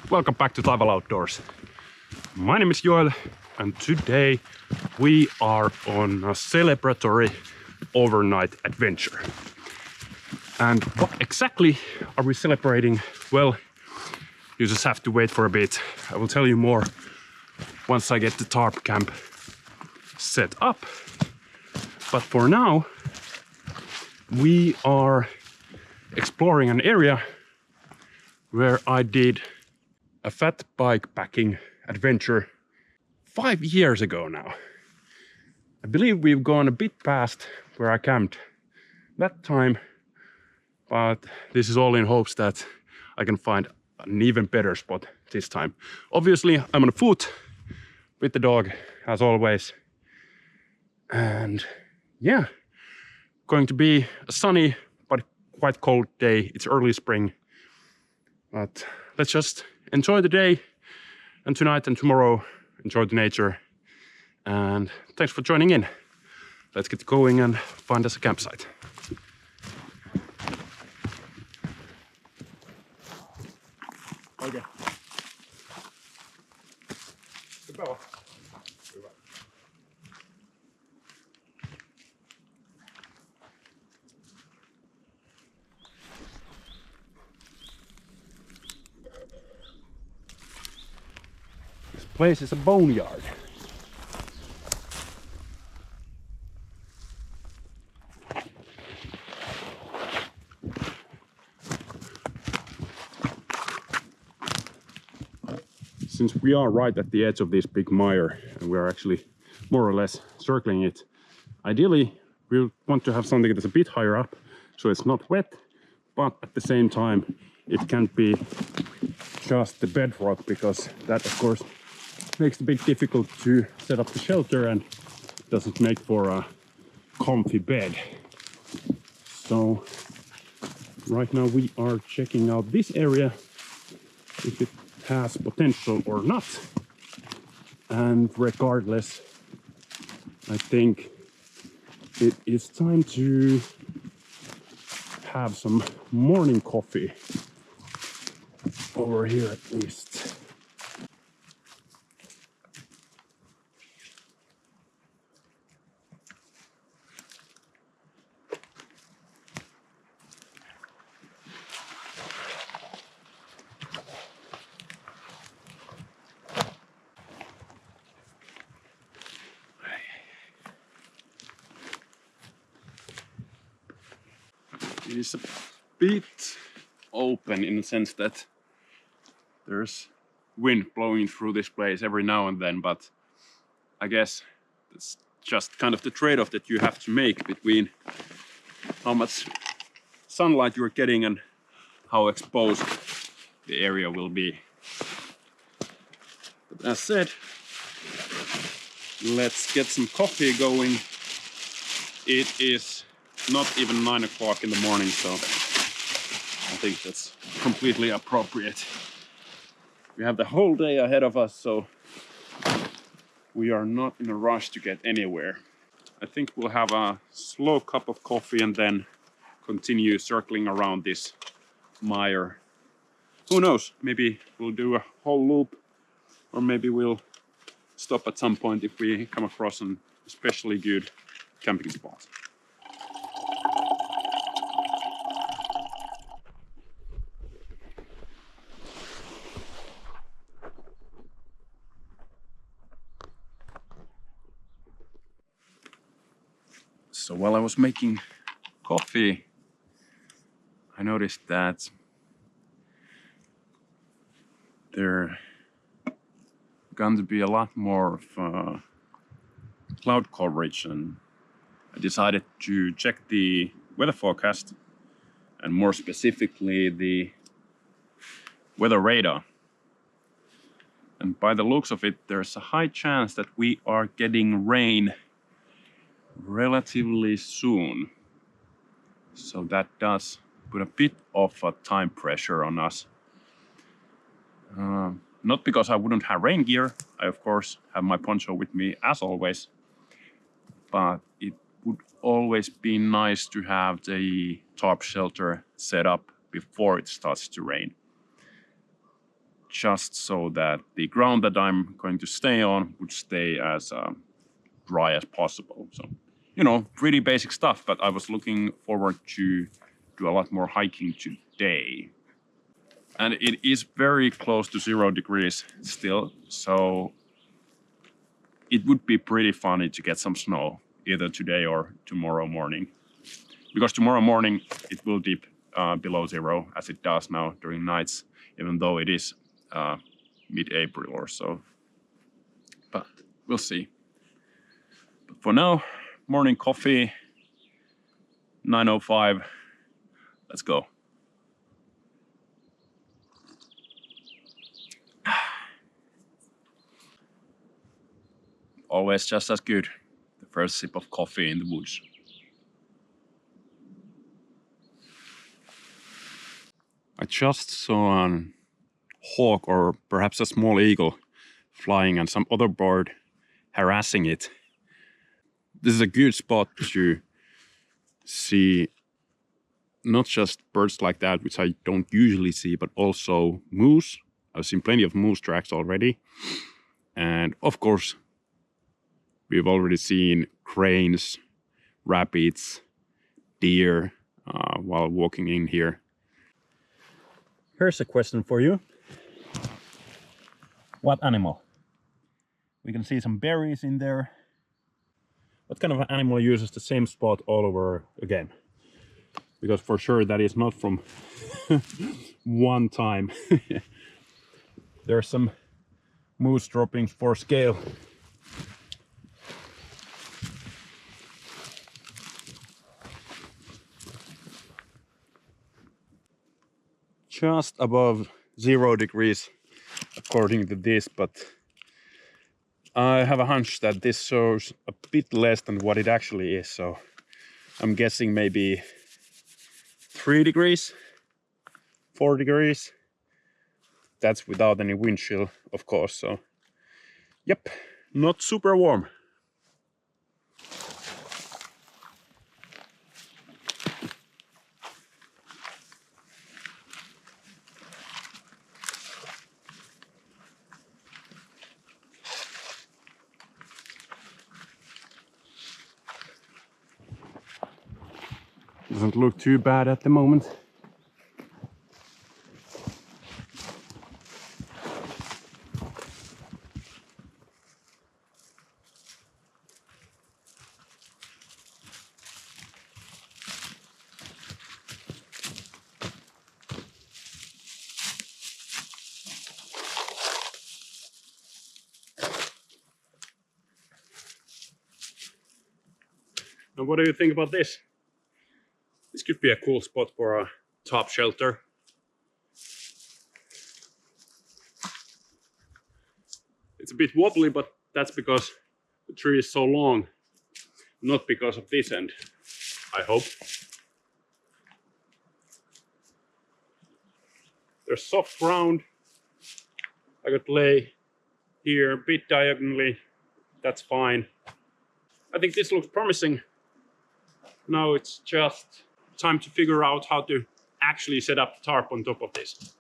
Welcome back to Taival Outdoors. My name is Joel and today we are on a celebratory overnight adventure. And what exactly are we celebrating? Well, you just have to wait for a bit. I will tell you more once I get the tarp camp set up. But for now, we are exploring an area where I did a fat bike packing adventure 5 years ago now. I believe we've gone a bit past where I camped that time, but this is all in hopes that I can find an even better spot this time. Obviously, I'm on foot with the dog as always. And yeah, going to be a sunny but quite cold day. It's early spring, but let's just enjoy the day and tonight and tomorrow enjoy the nature. And thanks for joining in. Let's get going and find us a campsite. Okay. Goodbye. This place is a boneyard. Since we are right at the edge of this big mire and we are actually more or less circling it, ideally we want to have something that's a bit higher up so it's not wet, but at the same time it can't be just the bedrock, because that of course makes it a bit difficult to set up the shelter and doesn't make for a comfy bed. So right now we are checking out this area, if it has potential or not. And regardless, I think it is time to have some morning coffee over here at least. It is a bit open in the sense that there's wind blowing through this place every now and then, but I guess it's just kind of the trade-off that you have to make between how much sunlight you're getting and how exposed the area will be. But as said, let's get some coffee going. It is not even 9 o'clock in the morning, so I think that's completely appropriate. We have the whole day ahead of us, so we are not in a rush to get anywhere. I think we'll have a slow cup of coffee and then continue circling around this mire. Who knows, maybe we'll do a whole loop, or maybe we'll stop at some point if we come across an especially good camping spot. So while I was making coffee, I noticed that there going to be a lot more of cloud coverage, and I decided to check the weather forecast, and more specifically the weather radar. And by the looks of it, there's a high chance that we are getting rain relatively soon. So that does put a bit of a time pressure on us. Not because I wouldn't have rain gear. I of course have my poncho with me as always, but it would always be nice to have the tarp shelter set up before it starts to rain. just so that the ground that I'm going to stay on would stay as dry as possible. So, you know, pretty basic stuff, but I was looking forward to do a lot more hiking today. And it is very close to 0 degrees still, so it would be pretty funny to get some snow either today or tomorrow morning. Because tomorrow morning it will dip below 0 as it does now during nights, even though it is mid-April or so. But we'll see. But for now, morning coffee, 9:05. Let's go. Always just as good, the first sip of coffee in the woods. I just saw a hawk or perhaps a small eagle flying and some other bird harassing it. This is a good spot to see not just birds like that, which I don't usually see, but also moose. I've seen plenty of moose tracks already. And of course, we've already seen cranes, rabbits, deer while walking in here. Here's a question for you. What animal? We can see some berries in there. What kind of animal uses the same spot all over again? Because for sure that is not from one time. There's some moose droppings for scale. Just above 0 degrees according to this, but I have a hunch that this shows a bit less than what it actually is, so I'm guessing maybe 3 degrees, 4 degrees. That's without any wind chill, of course, so yep, not super warm. Doesn't look too bad at the moment. And what do you think about this? This could be a cool spot for a top shelter. It's a bit wobbly, but that's because the tree is so long, not because of this end, I hope. There's soft ground. I could lay here a bit diagonally. That's fine. I think this looks promising. Now it's just time to figure out how to actually set up the tarp on top of this.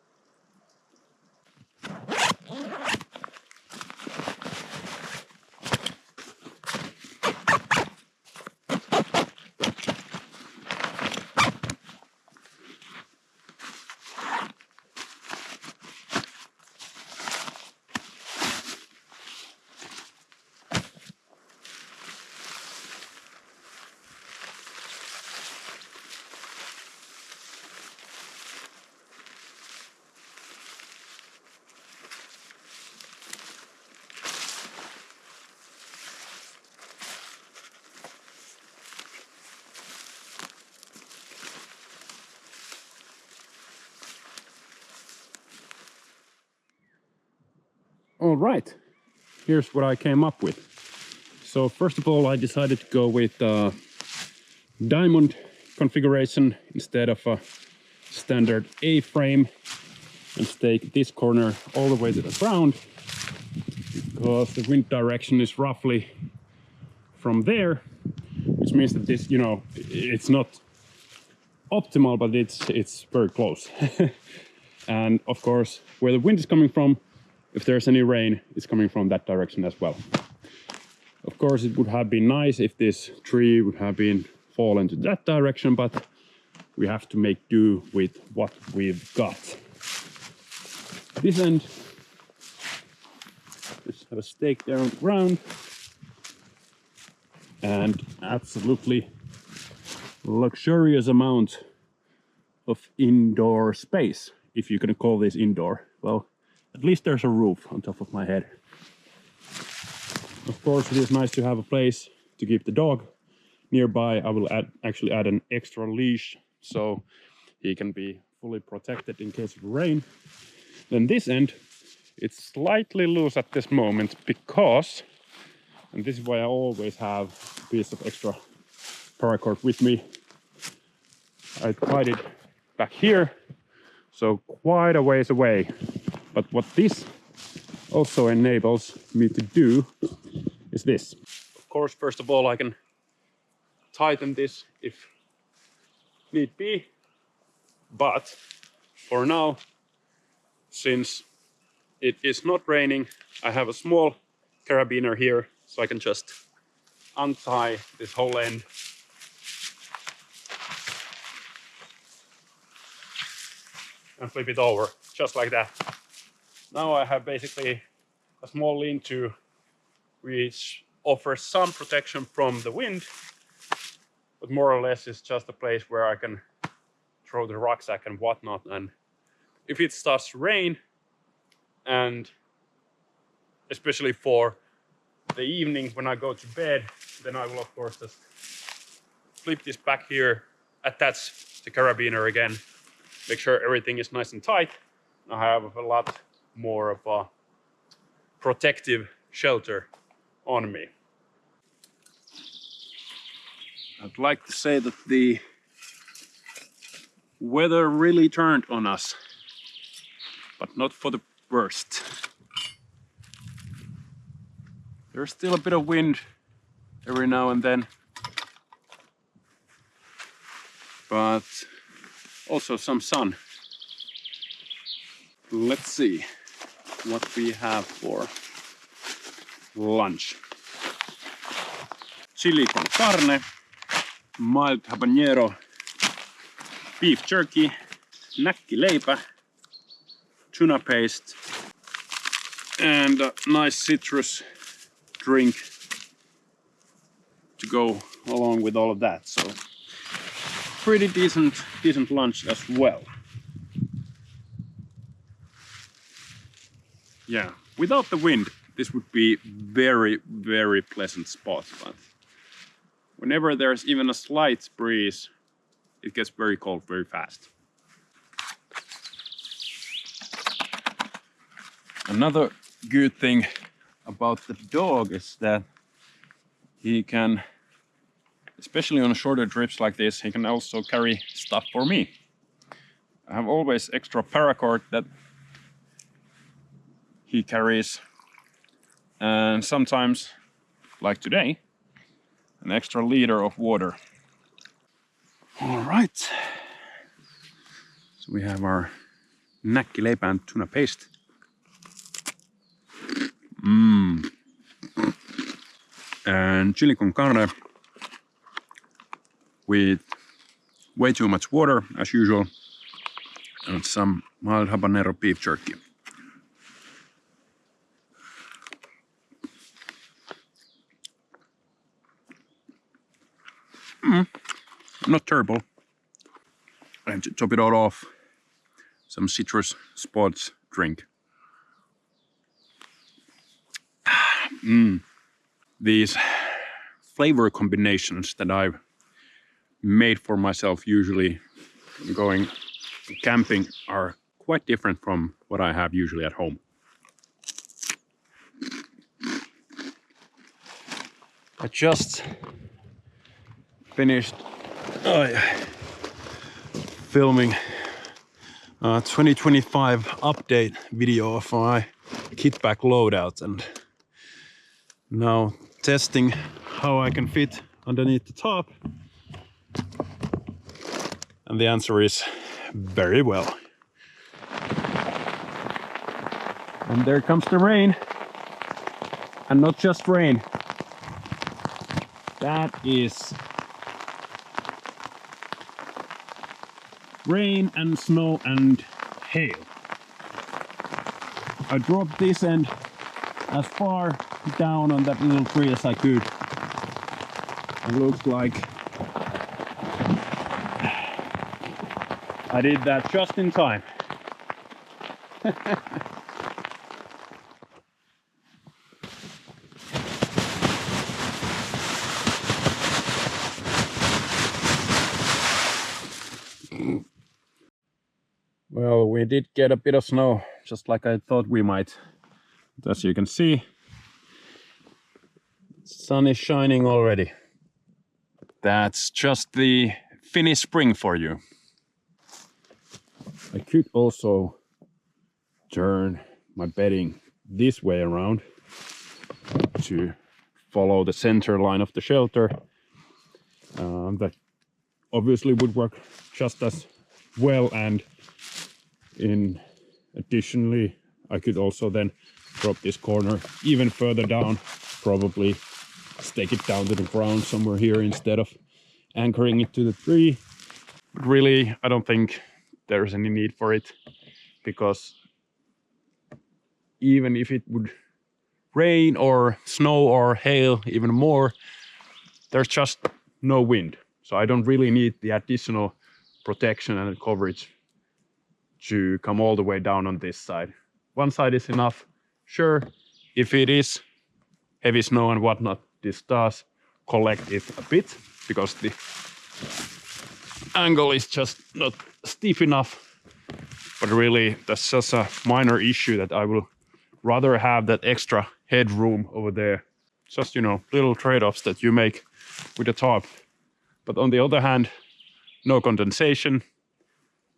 All right, here's what I came up with. So first of all, I decided to go with diamond configuration instead of a standard A-frame and stake this corner all the way to the ground, because the wind direction is roughly from there, which means that this, you know, it's not optimal, but it's very close. And of course, where the wind is coming from, if there's any rain, it's coming from that direction as well. Of course, it would have been nice if this tree would have been fallen to that direction, but we have to make do with what we've got. This end, just have a stake there on the ground, and absolutely luxurious amount of indoor space, if you can call this indoor. Well, at least there's a roof on top of my head. Of course, it is nice to have a place to keep the dog. Nearby, I will actually add an extra leash so he can be fully protected in case of rain. Then this end, it's slightly loose at this moment because, and this is why I always have a piece of extra paracord with me. I tied it back here, so quite a ways away. But what this also enables me to do is this. Of course, first of all, I can tighten this if need be, but for now, since it is not raining, I have a small carabiner here, so I can just untie this whole end. And flip it over, just like that. Now I have basically a small lean-to which offers some protection from the wind, but more or less it's just a place where I can throw the rucksack and whatnot. And if it starts to rain, and especially for the evening when I go to bed, then I will of course just flip this back here, attach the carabiner again, make sure everything is nice and tight. I have a lot more of a protective shelter on me. I'd like to say that the weather really turned on us, but not for the worst. There's still a bit of wind every now and then, but also some sun. Let's see what we have for lunch. Chili con carne, mild habanero, beef jerky, näkkileipä, tuna paste, and a nice citrus drink to go along with all of that. So pretty decent lunch as well. Yeah, without the wind, this would be very pleasant spot, but whenever there's even a slight breeze, it gets very cold very fast. Another good thing about the dog is that he can, especially on shorter trips like this, he can also carry stuff for me. I have always extra paracord that he carries, and sometimes, like today, an extra liter of water. All right, so we have our näkkileipä and tuna paste. And chili con carne with way too much water as usual, and some mild habanero beef jerky. Not terrible. And to top it all off, some citrus sports drink. These flavor combinations that I've made for myself usually going camping are quite different from what I have usually at home. I just finished filming a 2025 update video of my kit bag loadout, and now testing how I can fit underneath the top, and the answer is very well. And there comes the rain. And not just rain. That is rain and snow and hail. I dropped this end as far down on that little tree as I could. It looks like I did that just in time. Well, we did get a bit of snow, just like I thought we might. But as you can see, the sun is shining already. That's just the Finnish spring for you. I could also turn my bedding this way around to follow the center line of the shelter. That obviously would work just as well, and additionally I could also then drop this corner even further down, probably stake it down to the ground somewhere here instead of anchoring it to the tree. But really, I don't think there's any need for it, because even if it would rain or snow or hail even more, there's just no wind. So I don't really need the additional protection and coverage to come all the way down on this side. One side is enough. Sure, if it is heavy snow and whatnot, this does collect it a bit because the angle is just not stiff enough. But really, that's just a minor issue that I will rather have that extra headroom over there. Just, you know, little trade-offs that you make with a tarp. But on the other hand, no condensation,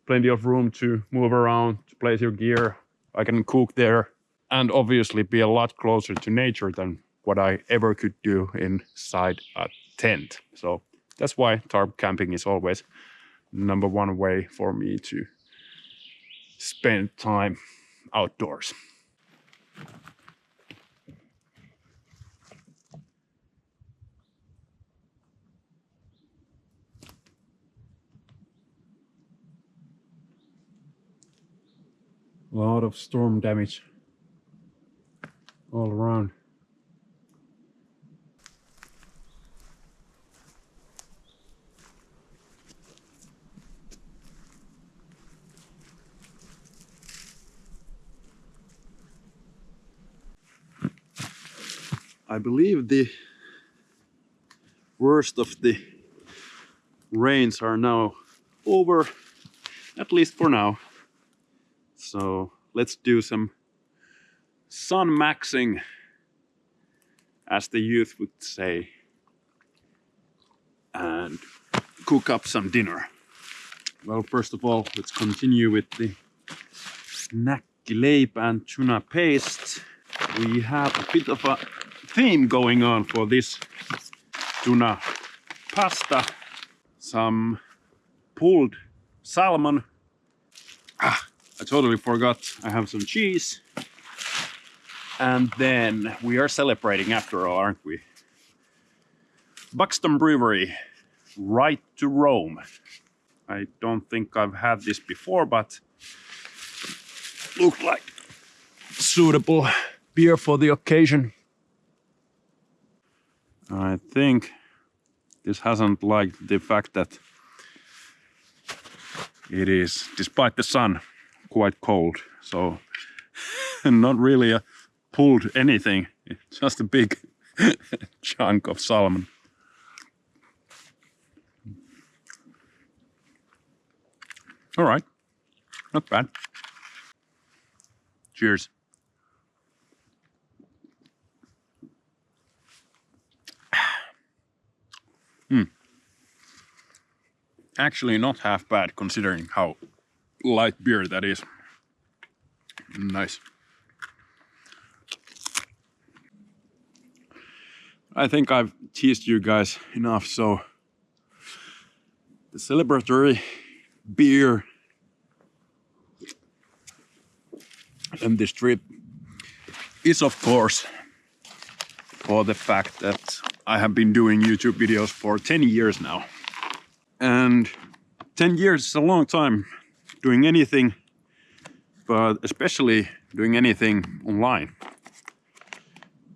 plenty of room to move around, to place your gear. I can cook there, and obviously be a lot closer to nature than what I ever could do inside a tent. So that's why tarp camping is always #1 way for me to spend time outdoors. A lot of storm damage all around. I believe the worst of the rains are now over, at least for now. So let's do some sun maxing, as the youth would say, and cook up some dinner. Well, first of all, let's continue with the näkkileipä and tuna paste. We have a bit of a theme going on for this tuna pasta. Some pulled salmon. I totally forgot I have some cheese. And then we are celebrating after all, aren't we? Buxton Brewery, Right to Rome. I don't think I've had this before, but looked like suitable beer for the occasion. I think this hasn't liked the fact that it is, despite the sun, quite cold. So not really a pulled anything, it's just a big chunk of salmon. All right, not bad. Cheers. Actually not half bad considering how light beer that is. Nice. I think I've teased you guys enough, so the celebratory beer and this trip is of course for the fact that I have been doing YouTube videos for 10 years now. And 10 years is a long time doing anything, but especially doing anything online.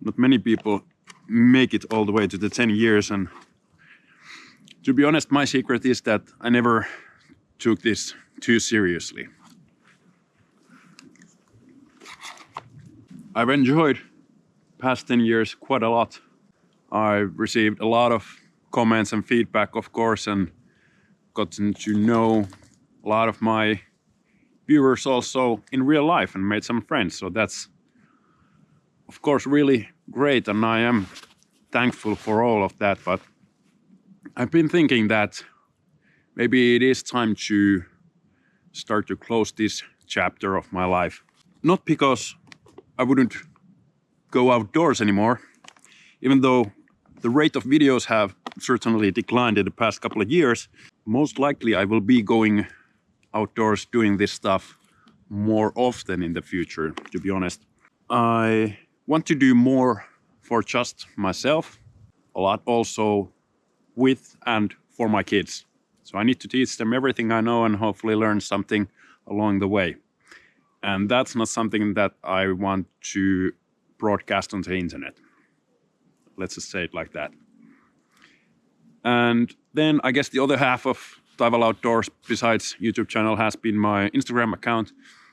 Not many people make it all the way to the 10 years, and to be honest, my secret is that I never took this too seriously. I've enjoyed past 10 years quite a lot. I've received a lot of comments and feedback, of course, and gotten to know a lot of my viewers also in real life and made some friends. So that's, of course, really great, and I am thankful for all of that. But I've been thinking that maybe it is time to start to close this chapter of my life. Not because I wouldn't go outdoors anymore, even though the rate of videos have certainly declined in the past couple of years. Most likely I will be going outdoors doing this stuff more often in the future, to be honest. I want to do more for just myself, a lot also with and for my kids. So I need to teach them everything I know and hopefully learn something along the way. And that's not something that I want to broadcast on the internet. Let's just say it like that. And then I guess the other half of Taival Outdoors, besides YouTube channel, has been my Instagram account.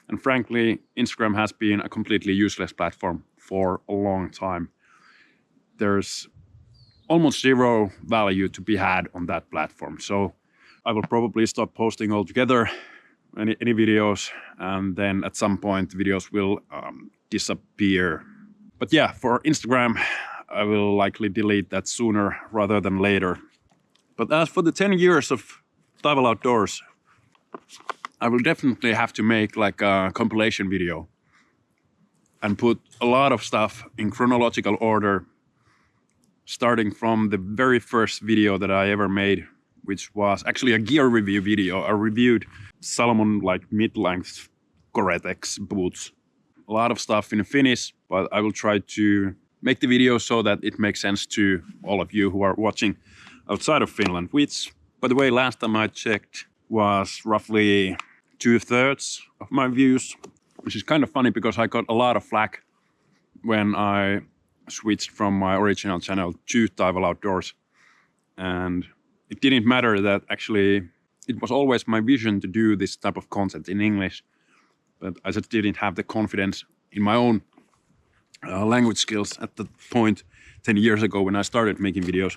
And frankly, Instagram has been a completely useless platform for a long time. There's almost zero value to be had on that platform. So I will probably stop posting altogether any videos, and then at some point videos will disappear. But yeah, for Instagram, I will likely delete that sooner rather than later. But as for the 10 years of Taival Outdoors, I will definitely have to make like a compilation video and put a lot of stuff in chronological order, starting from the very first video that I ever made, which was actually a gear review video. I reviewed Salomon like mid-length Gore-Tex boots. A lot of stuff in Finnish, but I will try to make the video so that it makes sense to all of you who are watching outside of Finland, which, by the way, last time I checked was roughly 2/3 of my views, which is kind of funny because I got a lot of flack when I switched from my original channel to Taival Outdoors. And it didn't matter that actually it was always my vision to do this type of content in English, but I just didn't have the confidence in my own language skills at the point 10 years ago when I started making videos.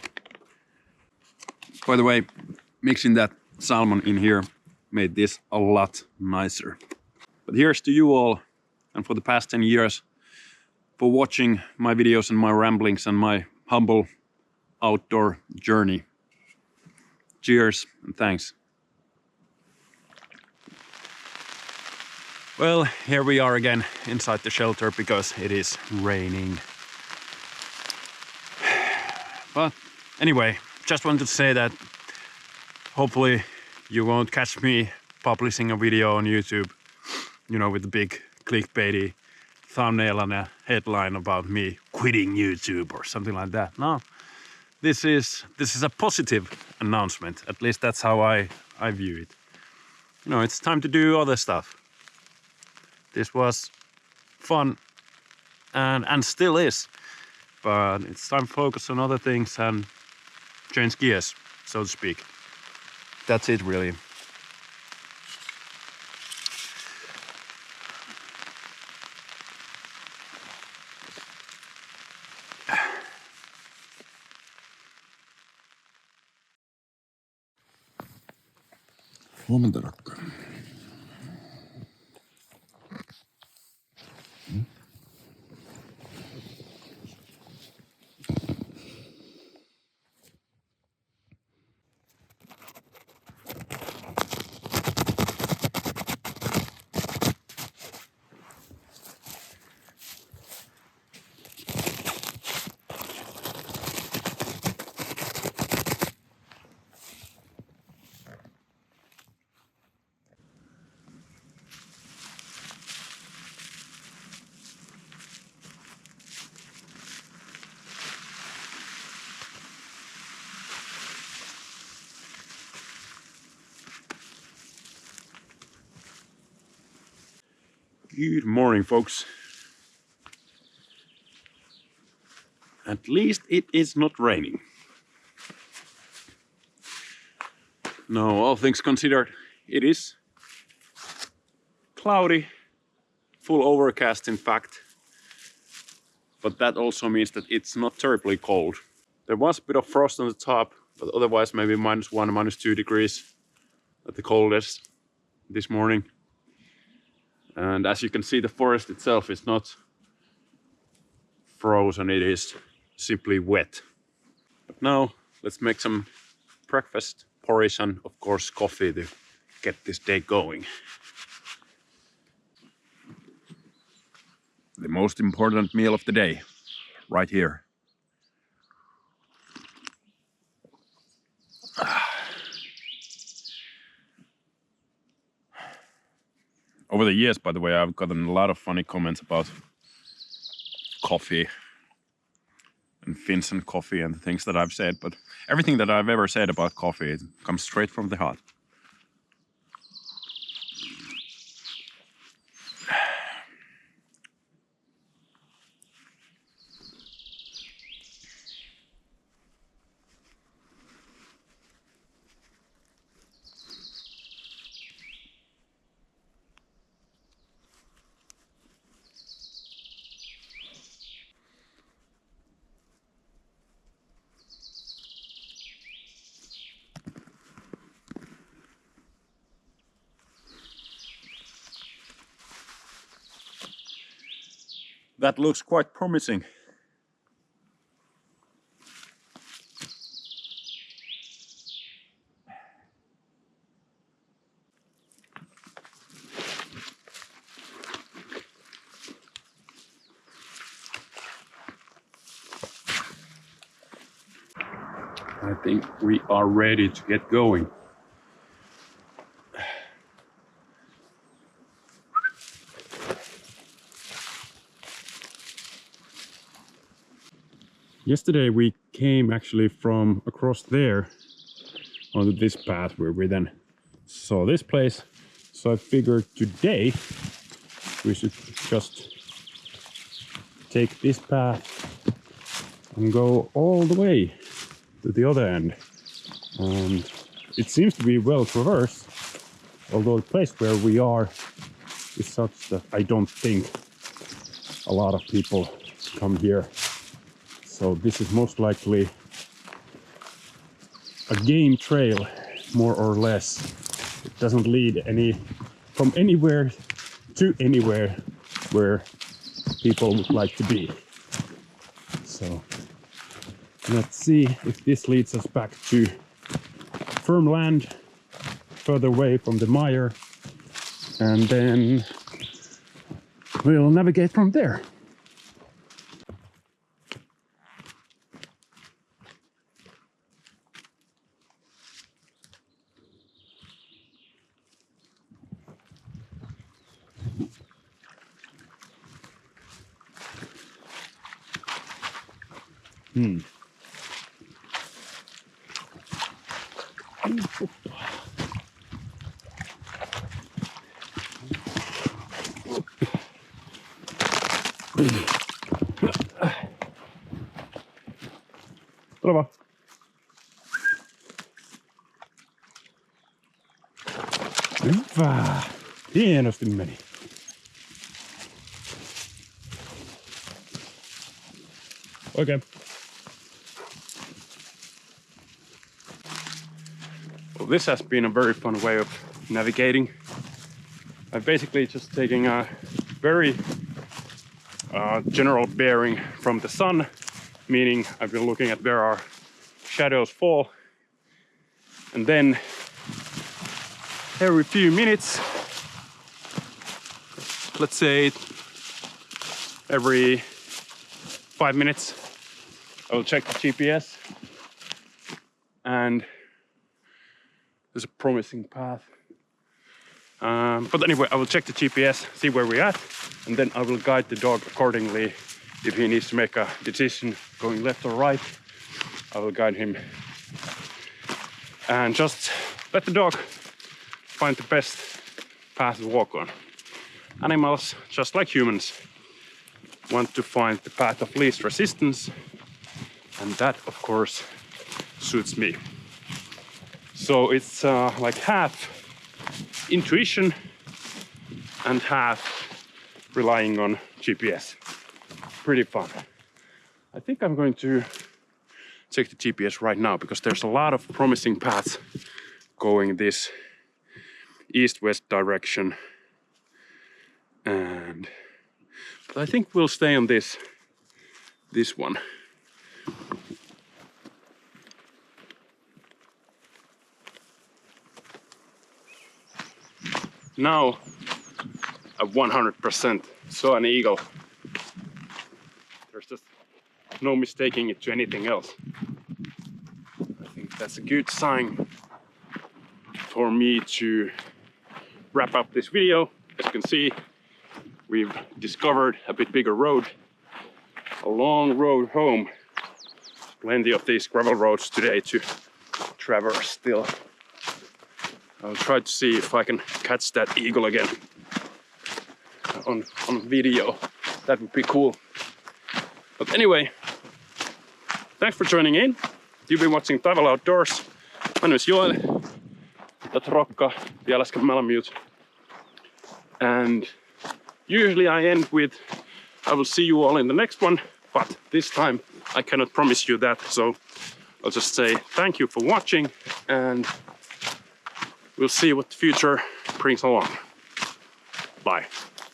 By the way, mixing that salmon in here made this a lot nicer. But here's to you all, and for the past 10 years, for watching my videos and my ramblings and my humble outdoor journey. Cheers and thanks. Well, here we are again inside the shelter because it is raining. But anyway, just wanted to say that hopefully you won't catch me publishing a video on YouTube, you know, with a big clickbaity thumbnail and a headline about me quitting YouTube or something like that. No, this is a positive announcement. At least that's how I view it. You know, it's time to do other stuff. This was fun and still is, but it's time to focus on other things and change gears, so to speak. That's it, really. Huomenta, rakkaan. Good morning, folks. At least it is not raining. No, all things considered, it is cloudy, full overcast in fact. But that also means that it's not terribly cold. There was a bit of frost on the top, but otherwise maybe -1, -2 degrees at the coldest this morning. And as you can see, the forest itself is not frozen, it is simply wet. But now let's make some breakfast, porridge, and of course coffee to get this day going. The most important meal of the day, right here. Over the years, by the way, I've gotten a lot of funny comments about coffee and Finns and coffee and the things that I've said, but everything that I've ever said about coffee comes straight from the heart. That looks quite promising. I think we are ready to get going. Yesterday we came actually from across there onto this path where we then saw this place. So I figured today we should just take this path and go all the way to the other end. And it seems to be well traversed, although the place where we are is such that I don't think a lot of people come here. So this is most likely a game trail, more or less. It doesn't lead from anywhere to anywhere where people would like to be. So let's see if this leads us back to firm land, further away from the mire, and then we'll navigate from there. Tule vaan. Hyvä. Hienosti meni. Oikein. Well, this has been a very fun way of navigating. I've basically just taken a very general bearing from the sun, meaning I've been looking at where our shadows fall, and then every few minutes, let's say every 5 minutes, I will check the GPS, and there's a promising path. But anyway, I will check the GPS, see where we're at, and then I will guide the dog accordingly. If he needs to make a decision going left or right, I will guide him. And just let the dog find the best path to walk on. animals, just like humans, want to find the path of least resistance, and that of course suits me. So it's like half intuition and half relying on GPS. Pretty fun. I think I'm going to check the GPS right now because there's a lot of promising paths going this east-west direction. But I think we'll stay on this one. Now I 100% saw an eagle. There's just no mistaking it to anything else. I think that's a good sign for me to wrap up this video. As you can see, we've discovered a bit bigger road, a long road home. Plenty of these gravel roads today to traverse still. I'll try to see if I can catch that eagle again on video. That would be cool. But anyway, thanks for joining in. You've been watching Taival Outdoors. My name is Joel. Rokka, vielä äsken Malamute. And usually I end with, I will see you all in the next one, but this time I cannot promise you that. So I'll just say thank you for watching, and we'll see what the future brings along. Bye.